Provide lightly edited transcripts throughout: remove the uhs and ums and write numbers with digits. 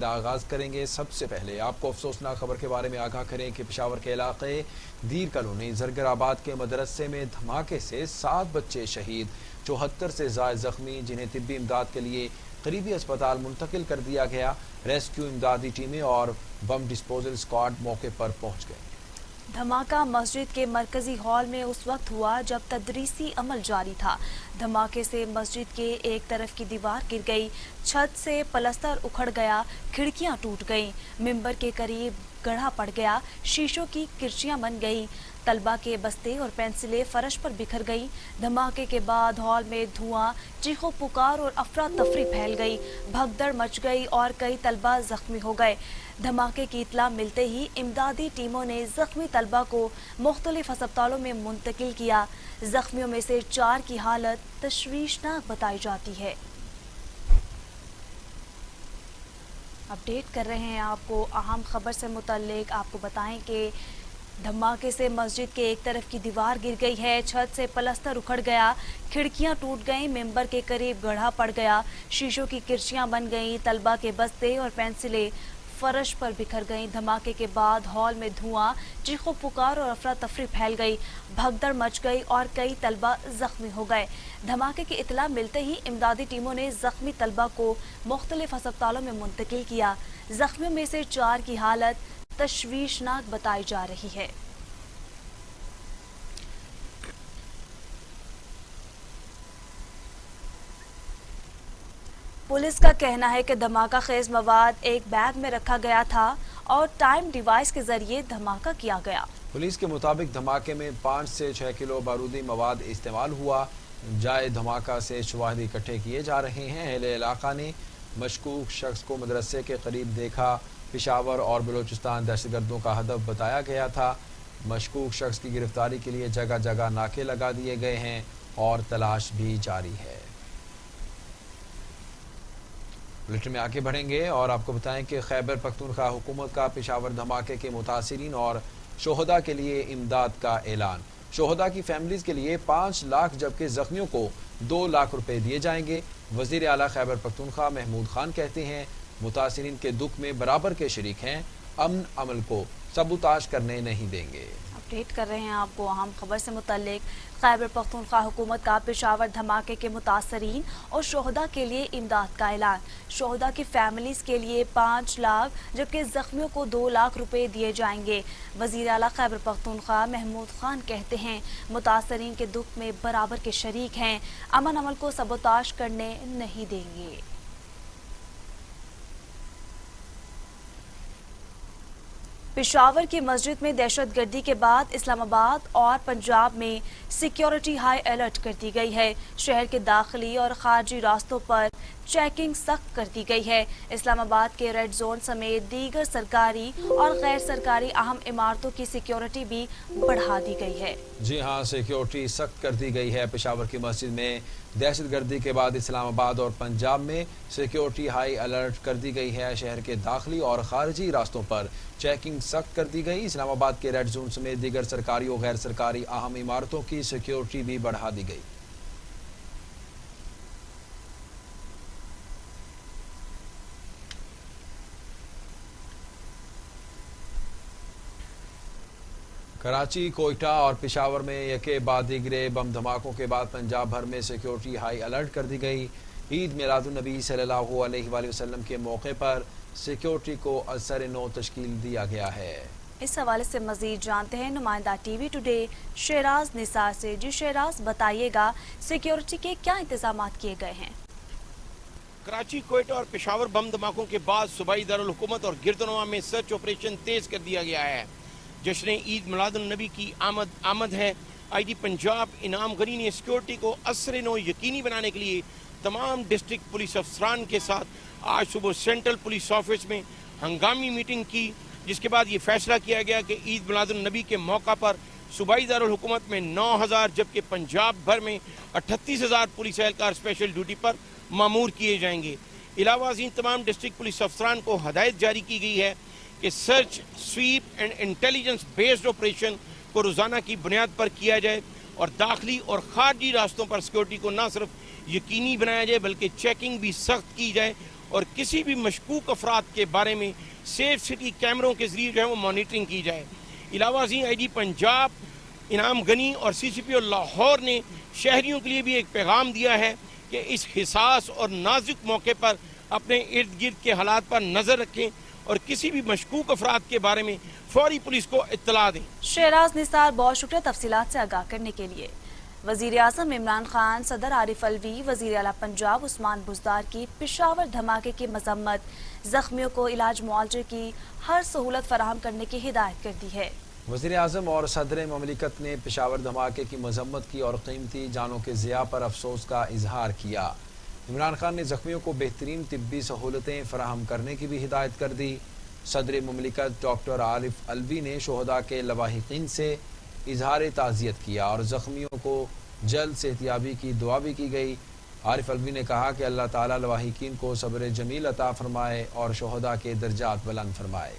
آغاز کریں گے۔ سب سے پہلے آپ کو افسوسناک خبر کے بارے میں آگاہ کریں کہ پشاور کے علاقے دیر کالونی زرگر آباد کے مدرسے میں دھماکے سے 7 بچے شہید، 74 سے زائد زخمی، جنہیں طبی امداد کے لیے قریبی اسپتال منتقل کر دیا گیا۔ ریسکیو امدادی ٹیمیں اور بم ڈسپوزل اسکواڈ موقع پر پہنچ گئے۔ دھماکہ مسجد کے مرکزی ہال میں اس وقت ہوا جب تدریسی عمل جاری تھا۔ دھماکے سے مسجد کے ایک طرف کی دیوار گر گئی، چھت سے پلستر اکھڑ گیا، کھڑکیاں ٹوٹ گئیں، ممبر کے قریب گڑھا پڑ گیا، شیشوں کی کرچیاں بن گئیں، طلبہ کے بستے اور پینسلیں فرش پر بکھر گئیں۔ دھماکے کے بعد ہال میں دھواں، چیخ و پکار اور افراتفری پھیل گئی، بھگدڑ مچ گئی اور کئی طلبہ زخمی ہو گئے۔ دھماکے کی اطلاع ملتے ہی امدادی ٹیموں نے زخمی طلبہ کو مختلف ہسپتالوں میں منتقل کیا۔ زخمیوں میں سے 4 کی حالت تشویشناک بتائی جاتی ہے۔ اپڈیٹ کر رہے ہیں آپ کو اہم خبر سے متعلق۔ آپ کو بتائیں کہ دھماکے سے مسجد کے ایک طرف کی دیوار گر گئی ہے، چھت سے پلستر اکھڑ گیا، کھڑکیاں ٹوٹ گئیں، ممبر کے قریب گڑھا پڑ گیا، شیشوں کی کرچیاں بن گئیں، طلبہ کے بستے اور پینسلیں فرش پر بکھر گئیں۔ دھماکے کے بعد ہال میں دھواں، چیخ و پکار اور افراتفری پھیل گئی، بھگدڑ مچ گئی اور کئی طلبہ زخمی ہو گئے۔ دھماکے کی اطلاع ملتے ہی امدادی ٹیموں نے زخمی طلبہ کو مختلف ہسپتالوں میں منتقل کیا۔ زخمیوں میں سے 4 کی حالت تشویشناک بتائی جا رہی ہے۔ پولیس کا کہنا ہے کہ دھماکہ خیز مواد ایک بیگ میں رکھا گیا تھا اور ٹائم ڈیوائس کے ذریعے دھماکہ کیا گیا۔ پولیس کے مطابق دھماکے میں 5 سے 6 کلو بارودی مواد استعمال ہوا۔ جائے دھماکہ سے شواہد اکٹھے کیے جا رہے ہیں۔ اہل علاقہ نے مشکوک شخص کو مدرسے کے قریب دیکھا۔ پشاور اور بلوچستان دہشت گردوں کا ہدف بتایا گیا تھا۔ مشکوک شخص کی گرفتاری کے لیے جگہ جگہ ناکے لگا دیے گئے ہیں اور تلاش بھی جاری ہے۔ بلیٹن میں آگے بڑھیں گے اور آپ کو بتائیں کہ خیبر پختونخوا حکومت کا پشاور دھماکے کے متاثرین اور شہداء کے لیے امداد کا اعلان۔ شہداء کی فیملیز کے لیے 5 لاکھ جبکہ زخمیوں کو 2 لاکھ روپے دیے جائیں گے۔ وزیر اعلیٰ خیبر پختونخوا محمود خان کہتے ہیں متاثرین کے دکھ میں برابر کے شریک ہیں، امن عمل کو سبوتاژ کرنے نہیں دیں گے۔ اپڈیٹ کر رہے ہیں آپ کو اہم خبر سے متعلق۔ خیبر پختونخوا حکومت کا پشاور دھماکے کے متاثرین اور شہداء کے لیے امداد کا اعلان۔ شہداء کی فیملیز کے لیے 5 لاکھ جبکہ زخمیوں کو 2 لاکھ روپے دیے جائیں گے۔ وزیر اعلیٰ خیبر پختونخوا محمود خان کہتے ہیں متاثرین کے دکھ میں برابر کے شریک ہیں، امن عمل کو سبوتاژ کرنے نہیں دیں گے۔ پشاور کی مسجد میں دہشت گردی کے بعد اسلام آباد اور پنجاب میں سیکیورٹی ہائی الرٹ کر دی گئی ہے۔ شہر کے داخلی اور خارجی راستوں پر چیکنگ سخت کر دی گئی ہے۔ اسلام آباد کے ریڈ زون سمیت دیگر سرکاری اور غیر سرکاری اہم عمارتوں کی سیکیورٹی بھی بڑھا دی گئی ہے۔ جی ہاں، سیکیورٹی سخت کر دی گئی ہے۔ پشاور کی مسجد میں دہشت گردی کے بعد اسلام آباد اور پنجاب میں سیکیورٹی ہائی الرٹ کر دی گئی ہے۔ شہر کے داخلی اور خارجی راستوں پر چیکنگ سخت کر دی گئی۔ اسلام آباد کے ریڈ زون سمیت دیگر سرکاری اور غیر سرکاری اہم عمارتوں کی سیکیورٹی بھی بڑھا دی گئی۔ کراچی، کوئٹہ اور پشاور میں یکے بعد دیگرے بم دھماکوں کے بعد پنجاب بھر میں سیکیورٹی ہائی الرٹ کر دی گئی۔ عید میلاد النبی صلی اللہ علیہ وآلہ وسلم کے موقع پر سیکیورٹی کو اثر نو تشکیل دیا گیا ہے۔ اس حوالے سے مزید جانتے ہیں نمائندہ ٹی وی ٹوڈے شیراز نثار سے۔ جی شیراز، بتائیے گا سیکیورٹی کے کیا انتظامات کیے گئے ہیں؟ کراچی، کوئٹہ اور پشاور بم دھماکوں کے بعد صوبائی دارالحکومت اور گردنواں میں سرچ آپریشن تیز کر دیا گیا ہے۔ جشن عید میلاد النبی کی آمد ہے۔ آئی جی پنجاب انعام غنی نے سیکیورٹی کو اثر نو یقینی بنانے کے لیے تمام ڈسٹرکٹ پولیس افسران کے ساتھ آج صبح سینٹرل پولیس آفس میں ہنگامی میٹنگ کی، جس کے بعد یہ فیصلہ کیا گیا کہ عید میلاد النبی کے موقع پر صوبائی دارالحکومت میں 9,000 جبکہ پنجاب بھر میں 38,000 پولیس اہلکار اسپیشل ڈیوٹی پر مامور کیے جائیں گے۔ علاوہ ازیں تمام ڈسٹرکٹ پولیس افسران کو ہدایت جاری کی گئی ہے کہ search, sweep and intelligence based operation کو روزانہ کی بنیاد پر کیا جائے اور داخلی اور خارجی راستوں پر سیکیورٹی کو نہ صرف یقینی بنایا جائے بلکہ چیکنگ بھی سخت کی جائے اور کسی بھی مشکوک افراد کے بارے میں سیف سٹی کیمروں کے ذریعے جو ہے وہ مانیٹرنگ کی جائے۔ علاوہ ازیں آئی جی پنجاب انعام غنی اور سی سی پی او لاہور نے شہریوں کے لیے بھی ایک پیغام دیا ہے کہ اس حساس اور نازک موقع پر اپنے ارد گرد کے حالات پر نظر رکھیں اور کسی بھی مشکوک افراد کے بارے میں فوری پولیس کو اطلاع دیں۔ شہراز نثار، بہت شکریہ تفصیلات سے آگاہ کرنے کے لیے۔ وزیر اعظم عمران خان، صدر عارف الوی، وزیر اعلیٰ پنجاب عثمان بزدار کی پشاور دھماکے کی مذمت، زخمیوں کو علاج معالجے کی ہر سہولت فراہم کرنے کی ہدایت کر دی ہے۔ وزیر اعظم اور صدر مملکت نے پشاور دھماکے کی مذمت کی اور قیمتی جانوں کے ضیاع پر افسوس کا اظہار کیا۔ عمران خان نے زخمیوں کو بہترین طبی سہولتیں فراہم کرنے کی بھی ہدایت کر دی۔ صدر مملکت ڈاکٹر عارف الوی نے شہداء کے لواحقین سے اظہار تعزیت کیا اور زخمیوں کو جلد صحتیابی کی دعا بھی کی گئی۔ عارف الوی نے کہا کہ اللہ تعالیٰ لواحقین کو صبر جمیل عطا فرمائے اور شہداء کے درجات بلند فرمائے۔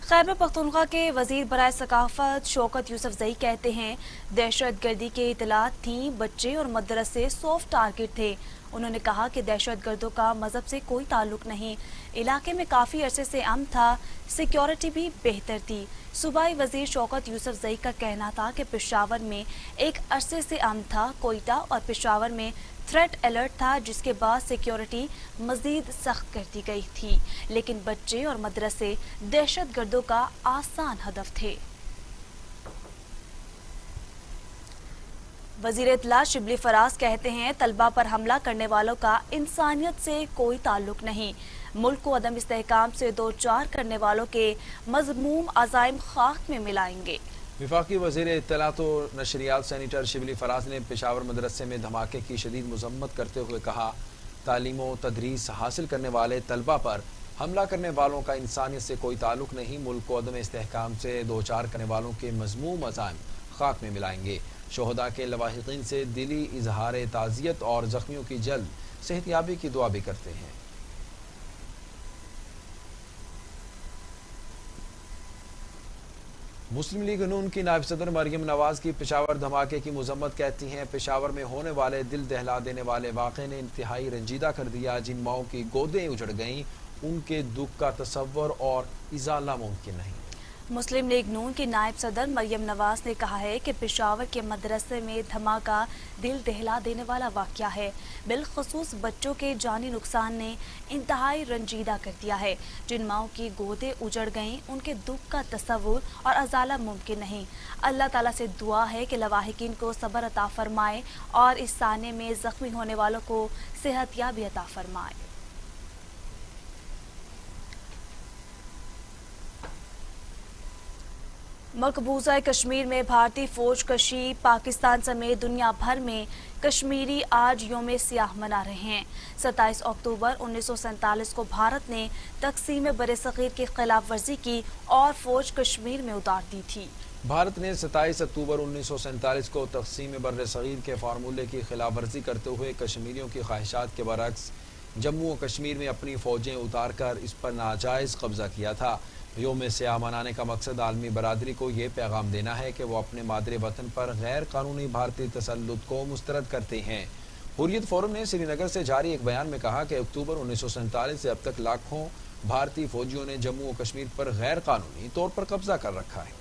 خیبر پختونخوا کے وزیر برائے ثقافت شوکت یوسفزئی کہتے ہیں دہشت گردی کی اطلاعات تھیں، بچے اور مدرسے سافٹ ٹارگٹ تھے۔ انہوں نے کہا کہ دہشت گردوں کا مذہب سے کوئی تعلق نہیں، علاقے میں کافی عرصے سے امن تھا، سیکیورٹی بھی بہتر تھی۔ صوبائی وزیر شوکت یوسفزئی کا کہنا تھا کہ پشاور میں ایک عرصے سے امن تھا، کوئٹہ اور پشاور میں تھریٹ الرٹ تھا، جس کے بعد سیکیورٹی مزید سخت کر دی گئی تھی، لیکن بچے اور مدرسے دہشت گردوں کا آسان ہدف تھے۔ وزیر اطلاع شبلی فراز کہتے ہیں طلبہ پر حملہ کرنے والوں کا انسانیت سے کوئی تعلق نہیں، ملک کو عدم استحکام سے دوچار کرنے والوں کے مذموم عزائم خاک میں ملائیں گے۔ وفاقی وزیر اطلاعات و نشریات سینیٹر شبلی فراز نے پشاور مدرسے میں دھماکے کی شدید مذمت کرتے ہوئے کہا تعلیم و تدریس حاصل کرنے والے طلبہ پر حملہ کرنے والوں کا انسانیت سے کوئی تعلق نہیں، ملک کو عدم استحکام سے دوچار کرنے والوں کے مذموم عزائم خاک میں ملائیں گے۔ شہداء کے لواحقین سے دلی اظہار تعزیت اور زخمیوں کی جلد صحتیابی کی دعا بھی کرتے ہیں۔ مسلم لیگ نون کی نائب صدر مریم نواز کی پشاور دھماکے کی مذمت کرتی ہیں پشاور میں ہونے والے دل دہلا دینے والے واقعے نے انتہائی رنجیدہ کر دیا، جن ماؤں کی گودیں اجڑ گئیں ان کے دکھ کا تصور اور ازالہ ممکن نہیں۔ مسلم لیگ نون کی نائب صدر مریم نواز نے کہا ہے کہ پشاور کے مدرسے میں دھماکہ دل دہلا دینے والا واقعہ ہے، بالخصوص بچوں کے جانی نقصان نے انتہائی رنجیدہ کر دیا ہے، جن ماؤں کی گودیں اجڑ گئیں ان کے دکھ کا تصور اور ازالہ ممکن نہیں۔ اللہ تعالیٰ سے دعا ہے کہ لواحقین کو صبر عطا فرمائے اور اس سانے میں زخمی ہونے والوں کو صحتیابی عطا فرمائے۔ مقبوضہ کشمیر میں بھارتی فوج کشی، پاکستان سمیت دنیا بھر میں کشمیری آج یوم سیاہ منا رہے ہیں۔ 27 اکتوبر 1947 کو بھارت نے تقسیم برصغیر کی خلاف ورزی کی اور فوج کشمیر میں اتار دی تھی۔ بھارت نے 27 اکتوبر 1947 کو تقسیم برصغیر کے فارمولے کی خلاف ورزی کرتے ہوئے کشمیریوں کی خواہشات کے برعکس جموں و کشمیر میں اپنی فوجیں اتار کر اس پر ناجائز قبضہ کیا تھا۔ یوم سیاہ منانے کا مقصد عالمی برادری کو یہ پیغام دینا ہے کہ وہ اپنے مادر وطن پر غیر قانونی بھارتی تسلط کو مسترد کرتے ہیں۔ حریت فورم نے سری نگر سے جاری ایک بیان میں کہا کہ اکتوبر 1947 سے اب تک لاکھوں بھارتی فوجیوں نے جموں و کشمیر پر غیر قانونی طور پر قبضہ کر رکھا ہے۔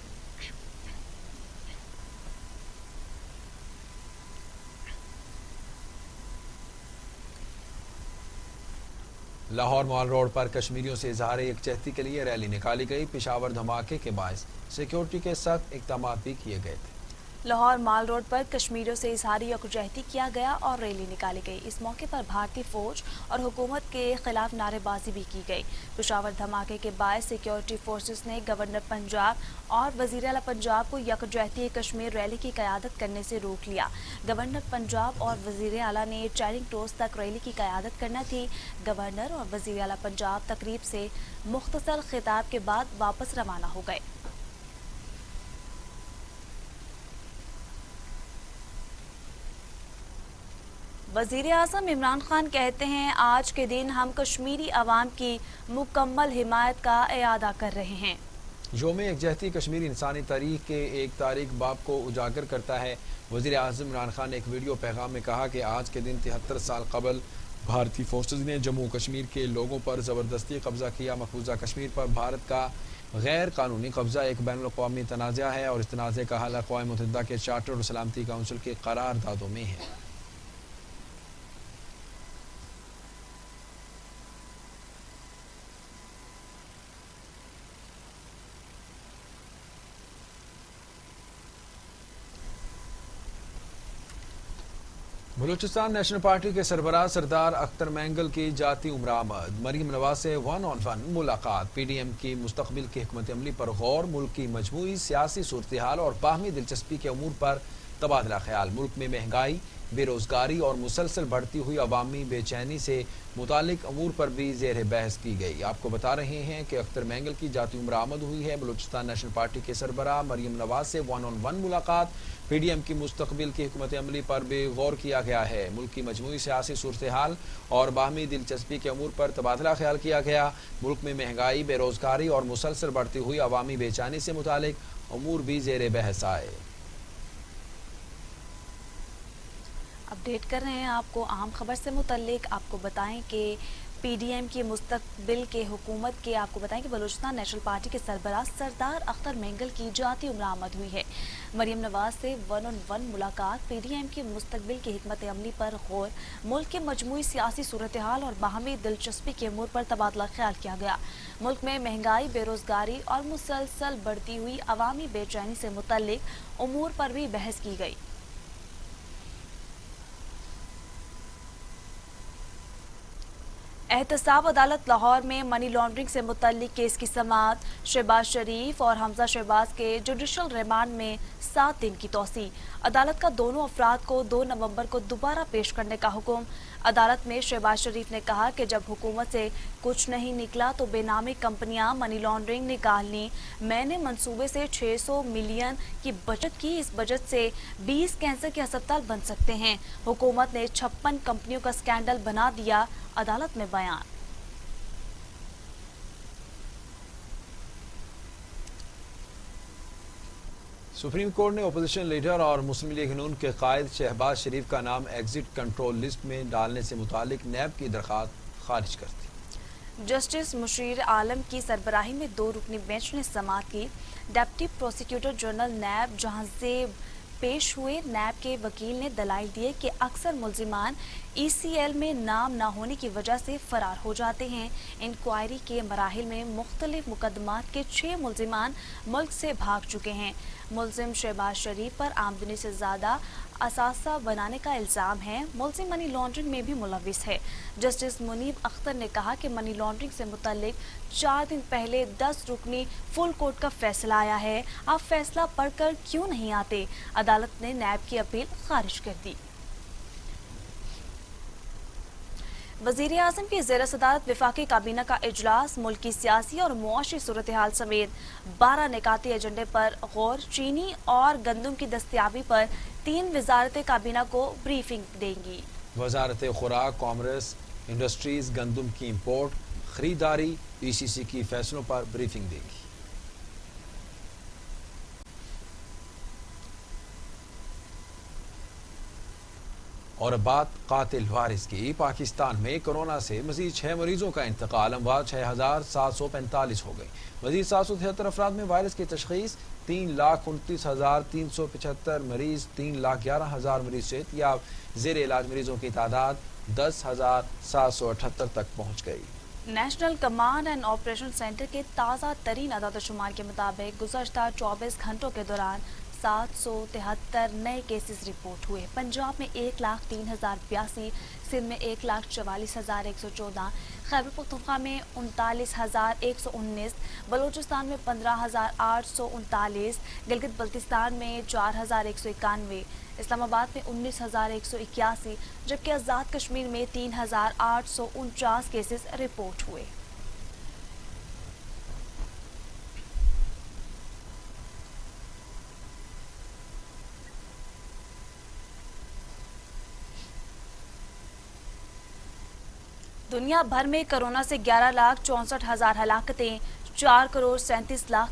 لاہور مال روڈ پر کشمیریوں سے اظہار یکجہتی کے لیے ریلی نکالی گئی۔ پشاور دھماکے کے باعث سیکیورٹی کے سخت اقدامات بھی کیے گئے تھے۔ لاہور مال روڈ پر کشمیریوں سے اظہار یکجہتی کیا گیا اور ریلی نکالی گئی۔ اس موقع پر بھارتی فوج اور حکومت کے خلاف نعرے بازی بھی کی گئی۔ پشاور دھماکے کے باعث سیکیورٹی فورسز نے گورنر پنجاب اور وزیر اعلیٰ پنجاب کو یکجہتی کشمیر ریلی کی قیادت کرنے سے روک لیا۔ گورنر پنجاب اور وزیر اعلیٰ نے چیرنگ ٹوس تک ریلی کی قیادت کرنا تھی۔ گورنر اور وزیر اعلیٰ پنجاب تقریب سے مختصر خطاب کے بعد واپس روانہ ہو گئے۔ وزیر اعظم عمران خان کہتے ہیں آج کے دن ہم کشمیری عوام کی مکمل حمایت کا اعادہ کر رہے ہیں۔ یوم یکجہتی کشمیری انسانی تاریخ کے ایک تاریخ باب کو اجاگر کرتا ہے۔ وزیر اعظم عمران خان نے ایک ویڈیو پیغام میں کہا کہ آج کے دن 73 سال قبل بھارتی فورسز نے جموں کشمیر کے لوگوں پر زبردستی قبضہ کیا۔ مقبوضہ کشمیر پر بھارت کا غیر قانونی قبضہ ایک بین الاقوامی تنازع ہے اور اس تنازع کا حل اقوام متحدہ کے چارٹر اور سلامتی کونسل کے قراردادوں میں ہے۔ بلوچستان نیشنل پارٹی کے سربراہ سردار اختر مینگل کی جاتی عمر آمد۔ مریم نواز سے 1 on 1 ملاقات۔ پی ڈی ایم کی مستقبل کی حکمت عملی پر غور، ملک کی مجموعی سیاسی صورتحال اور باہمی دلچسپی کے امور پر تبادلہ خیال۔ ملک میں مہنگائی، بے روزگاری اور مسلسل بڑھتی ہوئی عوامی بے چینی سے متعلق امور پر بھی زیر بحث کی گئی۔ آپ کو بتا رہے ہیں کہ اختر مینگل کی جاتی عمر آمد ہوئی ہے۔ بلوچستان نیشنل پارٹی کے سربراہ مریم نواز سے 1 on 1 ملاقات۔ پی ڈی ایم کی مستقبل کی حکمت عملی پر بھی غور کیا گیا ہے۔ ملک کی مجموعی سیاسی صورتحال اور باہمی دلچسپی کے امور پر تبادلہ خیال کیا گیا۔ ملک میں مہنگائی، بے روزگاری اور مسلسل بڑھتی ہوئی عوامی بے چینی سے متعلق امور بھی زیر بحث آئے۔ اپڈیٹ کر رہے ہیں آپ کو اہم خبر سے متعلق۔ آپ کو بتائیں کہ پی ڈی ایم کی مستقبل کے حکومت کے آپ کو بتائیں کہ بلوچستان نیشنل پارٹی کے سربراہ سردار اختر مینگل کی جاتی عمر آمد ہوئی ہے۔ مریم نواز سے 1 on 1 ملاقات۔ پی ڈی ایم کی مستقبل کی حکمت عملی پر غور، ملک کے مجموعی سیاسی صورتحال اور باہمی دلچسپی کے امور پر تبادلہ خیال کیا گیا۔ ملک میں مہنگائی، بے روزگاری اور مسلسل بڑھتی ہوئی عوامی بے چینی سے متعلق امور پر بھی بحث کی گئی۔ احتساب عدالت لاہور میں منی لانڈرنگ سے متعلق کیس کی سماعت۔ شہباز شریف اور حمزہ شہباز کے جوڈیشل ریمانڈ میں 7 دن کی توسیع۔ عدالت کا دونوں افراد کو 2 نومبر کو دوبارہ پیش کرنے کا حکم۔ عدالت میں شہباز شریف نے کہا کہ جب حکومت سے کچھ نہیں نکلا تو بے نامی کمپنیاں منی لانڈرنگ نکال لیں۔ میں نے منصوبے سے 600 ملین کی بچت کی، اس بچت سے 20 کینسر کے ہسپتال بن سکتے ہیں۔ حکومت نے 56 کمپنیوں کا سکینڈل بنا دیا، عدالت میں بیان۔ سپریم کورٹ نے اپوزیشن لیڈر اور مسلم لیگ نون کے قائد شہباز شریف کا نام ایگزٹ کنٹرول لسٹ میں ڈالنے سے متعلق نیب کی درخواست خارج کر دی۔ جسٹس مشیر عالم کی سربراہی میں 2 رکنی بینچ نے سماعت کی۔ ڈپٹی پروسیکیوٹر جنرل نیب جہاں زیب پیش ہوئے۔ نیب کے وکیل نے دلائل دیے کہ اکثر ملزمان ای سی ایل میں نام نہ ہونے کی وجہ سے فرار ہو جاتے ہیں۔ انکوائری کے مراحل میں مختلف مقدمات کے 6 ملزمان ملک سے بھاگ چکے ہیں۔ ملزم شہباز شریف پر آمدنی سے زیادہ اثاثہ بنانے کا الزام ہے۔ ملزم منی لانڈرنگ میں بھی ملوث ہے۔ جسٹس منیب اختر نے کہا کہ منی لانڈرنگ سے متعلق 4 دن پہلے 10 رکنی فل کورٹ کا فیصلہ آیا ہے، آپ فیصلہ پڑھ کر کیوں نہیں آتے؟ عدالت نے نیب کی اپیل خارج کر دی۔ وزیر اعظم کی زیر صدارت وفاقی کابینہ کا اجلاس ملک کی سیاسی اور معاشی صورتحال سمیت 12 نکاتی ایجنڈے پر غور۔ چینی اور گندم کی دستیابی پر 3 وزارتیں کابینہ کو بریفنگ دیں گی۔ وزارت خوراک، کامرس، انڈسٹریز گندم کی امپورٹ، خریداری، پی سی سی کی فیصلوں پر بریفنگ دے گی۔ اور بات قاتل وارث کی۔ پاکستان میں کورونا سے مزید 6 مریضوں کا انتقال، اموات 6745 ہو گئی۔ مزید 773 افراد میں وائرس کی تشخیص، 3,29,375 مریض، 3,11,000 مریض صحت یاب۔ زیر علاج مریضوں کی تعداد 10,778 تک پہنچ گئی۔ National command and operation centre کے تازہ ترین اعداد و شمار کے مطابق گزشتہ 24 گھنٹوں کے دوران 773 نئے کیسز رپورٹ ہوئے۔ پنجاب میں 1,03,082، سندھ میں 1,44,114، خیبر پختونخوا میں 39,119، بلوچستان میں 15,839، گلگت بلتستان میں 4,191، اسلام آباد میں 19,181، جبکہ آزاد کشمیر میں 3,849 کیسز رپورٹ ہوئے۔ دنیا بھر میں کرونا سے 11,64,000 ہلاکتیں، 4,37,00,000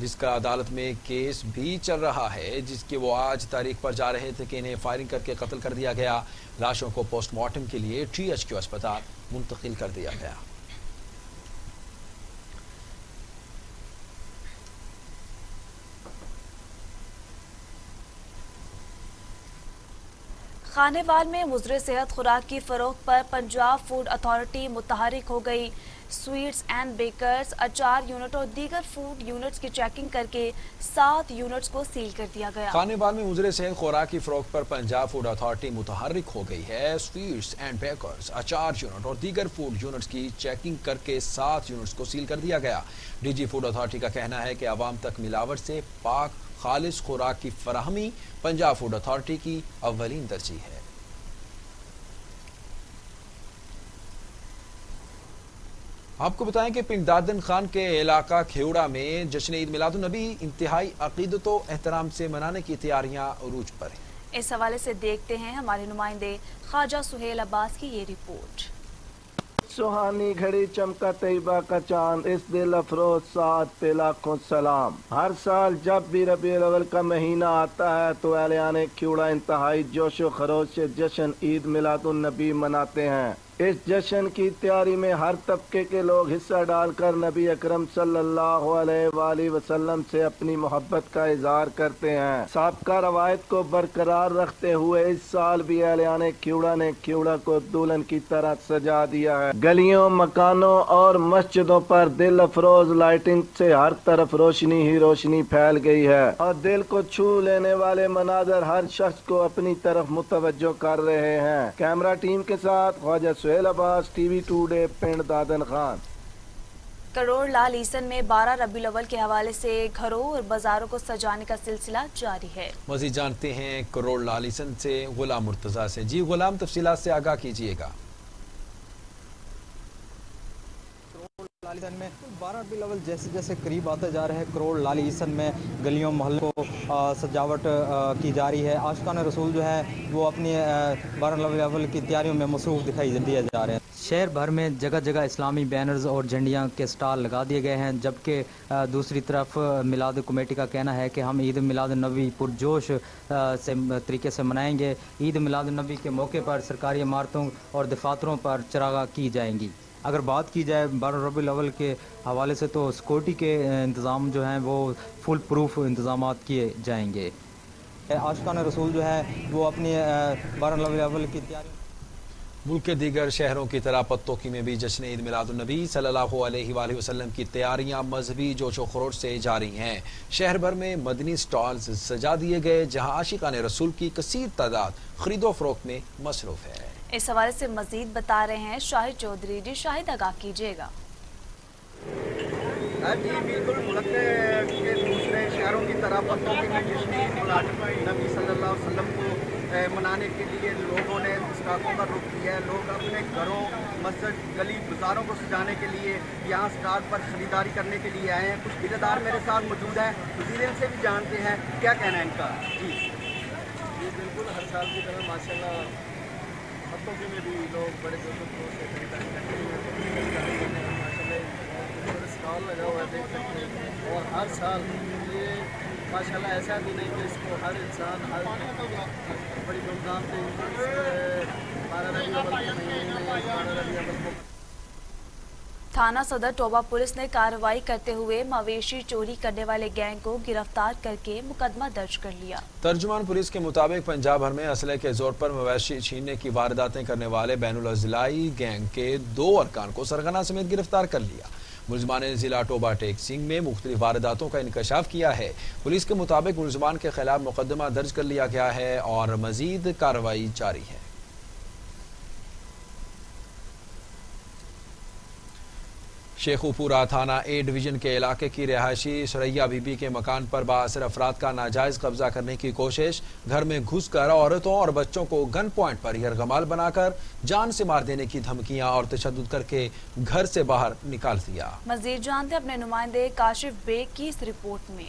جس کا عدالت میں کیس بھی چل رہا ہے، جس کی وہ آج تاریخ پر جا رہے تھے کہ انہیں فائرنگ کر کے قتل کر دیا گیا۔ لاشوں کو پوسٹ مارٹم کے لیے THQ اسپتال منتقل کر دیا گیا۔ خانے وال میں مضر صحت خوراک کی فروخت پر پنجاب فوڈ اتھارٹی متحرک ہو گئی۔ سویٹس اینڈ بیکرز، اچار یونٹ اور دیگر فوڈ یونٹس کی چیکنگ کر کے 7 یونٹس کو سیل کر دیا گیا۔ خانے وال میں مضر صحت خوراک کی فروخت پر پنجاب فوڈ اتھارٹی متحرک ہو گئی ہے۔ سویٹس اینڈ بیکرز، اچار یونٹ اور دیگر فوڈ یونٹس کی چیکنگ کر کے 7 یونٹس کو سیل کر دیا گیا۔ DG فوڈ اتھارٹی کا کہنا ہے کہ عوام تک ملاوٹ سے پاک خالص خوراک کی فراہمی پنجاب فوڈ اتھارٹی کی اولین ترجیح ہے۔ آپ کو بتائیں کہ پنڈ دادن خان کے علاقہ کھیوڑا میں جشن عید میلاد النبی انتہائی عقیدت و احترام سے منانے کی تیاریاں عروج پر ہیں۔ اس حوالے سے دیکھتے ہیں ہمارے نمائندے خواجہ سہیل عباس کی یہ رپورٹ۔ سہانی گھڑی چمکا طیبہ کا چاند، اس دل افروز ساتھ پہ لاکھوں سلام۔ ہر سال جب بھی ربیع الاول کا مہینہ آتا ہے تو اہلیان کھیوڑا انتہائی جوش و خروش سے جشن عید میلاد النبی مناتے ہیں۔ اس جشن کی تیاری میں ہر طبقے کے لوگ حصہ ڈال کر نبی اکرم صلی اللہ علیہ وآلہ وسلم سے اپنی محبت کا اظہار کرتے ہیں۔ سابقہ روایت کو برقرار رکھتے ہوئے اس سال بھی اہلیان کھیوڑا نے کھیوڑا کو دلہن کی طرح سجا دیا ہے۔ گلیوں، مکانوں اور مسجدوں پر دل افروز لائٹنگ سے ہر طرف روشنی ہی روشنی پھیل گئی ہے اور دل کو چھو لینے والے مناظر ہر شخص کو اپنی طرف متوجہ کر رہے ہیں۔ کیمرہ ٹیم کے ساتھ خواجہ سہیل عباس، TV ٹوڈے، پنڈ دادن خان۔ کروڑ لال عیسن میں 12 ربیع الاول کے حوالے سے گھروں اور بازاروں کو سجانے کا سلسلہ جاری ہے۔ مزید جانتے ہیں کروڑ لال عیسن سے غلام مرتضیٰ سے۔ جی غلام، تفصیلات سے آگاہ کیجیے گا۔ لال عیسن میں 12 ربیع الاول جیسے جیسے قریب آتا جا رہا ہے، کروڑ لال عیسن میں گلیوں محلوں کو سجاوٹ کی جا رہی ہے۔ عاشقان رسول جو ہے وہ اپنی 12 ربیع الاول کی تیاریوں میں مصروف دکھائی دیے جا رہے ہیں۔ شہر بھر میں جگہ جگہ اسلامی بینرز اور جھنڈیاں کے سٹال لگا دیے گئے ہیں، جبکہ دوسری طرف میلاد کمیٹی کا کہنا ہے کہ ہم عید میلاد النبی پرجوش طریقے سے منائیں گے۔ عید میلاد النبی کے موقع پر سرکاری عمارتوں اور دفاتروں پر چراغاں کی جائیں گی۔ اگر بات کی جائے 12 ربیع الاول کے حوالے سے تو سیکورٹی کے انتظام جو ہیں وہ فل پروف انتظامات کیے جائیں گے۔ عاشقان رسول جو ہے وہ اپنی 12 ربیع الاول کی تیاری ملک کے دیگر شہروں کی طرح پتوکی میں بھی جشن عید میلاد النبی صلی اللہ علیہ وآلہ وسلم کی تیاریاں مذہبی جوش و خروش سے جاری ہیں۔ شہر بھر میں مدنی سٹالز سجا دیے گئے، جہاں عاشقان رسول کی کثیر تعداد خرید و فروخت میں مصروف ہے۔ اس حوالے سے مزید بتا رہے ہیں شاہد چودھری۔ جی شاہد، آگاہ کیجیے گا۔ جی بالکل، ملک کے دوسرے شہروں کی طرح پتوکی میں جشن عید میلاد النبی صلی اللہ علیہ وسلم کو منانے کے لیے لوگوں نے اسٹاکوں کا رخ کیا ہے۔ لوگ اپنے گھروں، مسجد، گلی بازاروں کو سجانے کے لیے یہاں اسٹاک پر خریداری کرنے کے لیے آئے ہیں۔ کچھ ٹھیکے دار میرے ساتھ موجود ہیں، ان سے بھی جانتے ہیں کیا کہنا ہے ان کا۔ جی بالکل، ہر سال کی طرح ماشاء اللہ پتوکی میں بھی لوگ بڑے جوش و خروش سے خریداری کرتے ہیں۔ ماشاء اللہ اسٹال لگا ہوا ہے، دیکھ سکتے ہیں، اور ہر سال یہ ماشاء اللہ ایسا بھی نہیں کہ اس کو ہر انسان ہر بڑی دھوم دھام سے 12 ربیع الاول کے مہینے میں 12 ربیع الاول کو تھانہ صدر ٹوبہ پولیس نے کارروائی کرتے ہوئے مویشی چوری کرنے والے گینگ کو گرفتار کر کے مقدمہ درج کر لیا۔ ترجمان پولیس کے مطابق پنجاب بھر میں اسلحے کے زور پر مویشی چھیننے کی وارداتیں کرنے والے بین الاضلاعی گینگ کے 2 ارکان کو سرغنہ سمیت گرفتار کر لیا۔ ملزمان نے ضلع ٹوبہ ٹیک سنگھ میں مختلف وارداتوں کا انکشاف کیا ہے۔ پولیس کے مطابق ملزمان کے خلاف مقدمہ درج کر لیا گیا ہے اور مزید کارروائی جاری ہے۔ شیخو پورہ تھانہ A ڈویژن کے علاقے کی رہائشی سریا بی بی کے مکان پر بااثر افراد کا ناجائز قبضہ کرنے کی کوشش۔ گھر میں گھس کر عورتوں اور بچوں کو گن پوائنٹ پر یرغمال بنا کر جان سے مار دینے کی دھمکیاں اور تشدد کر کے گھر سے باہر نکال دیا۔ مزید جانتے اپنے نمائندے کاشف بیگ کی اس رپورٹ میں۔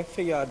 FIR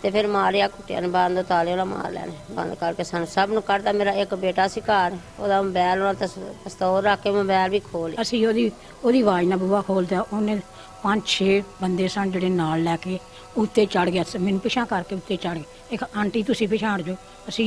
ਤੇ ਫਿਰ ਮਾਰਿਆ ਕੁੱਟਿਆ ਨੇ ਬੰਦ ਤਾਲੇ ਨਾਲ ਮਾਰ ਲੈਣੇ ਬੰਦ ਕਰਕੇ ਸਾਨੂੰ ਸਭ ਨੂੰ ਕੱਢਦਾ। ਮੇਰਾ ਇੱਕ ਬੇਟਾ ਸੀ ਘਰ, ਉਹਦਾ ਮੋਬਾਈਲ ਨਾਲ ਪਿਸਤੌਲ ਰੱਖ ਕੇ ਮੋਬਾਈਲ ਵੀ ਖੋਲ ਲਿਆ। ਅਸੀਂ ਉਹਦੀ ਆਵਾਜ਼ ਨਾਲ ਬੂਹਾ ਖੋਲਦਾ, ਉਹਨੇ 5-6 ਬੰਦੇ ਸਨ ਜਿਹੜੇ ਨਾਲ ਲੈ ਕੇ ਉੱਤੇ ਚੜ ਗਿਆ। ਮੈਨੂੰ ਪਿਛਾਂ ਕਰਕੇ ਉੱਤੇ ਚੜ ਗਏ। ਇੱਕ ਆਂਟੀ ਤੁਸੀਂ ਪਿਛਾੜ ਜਾਓ, ਅਸੀਂ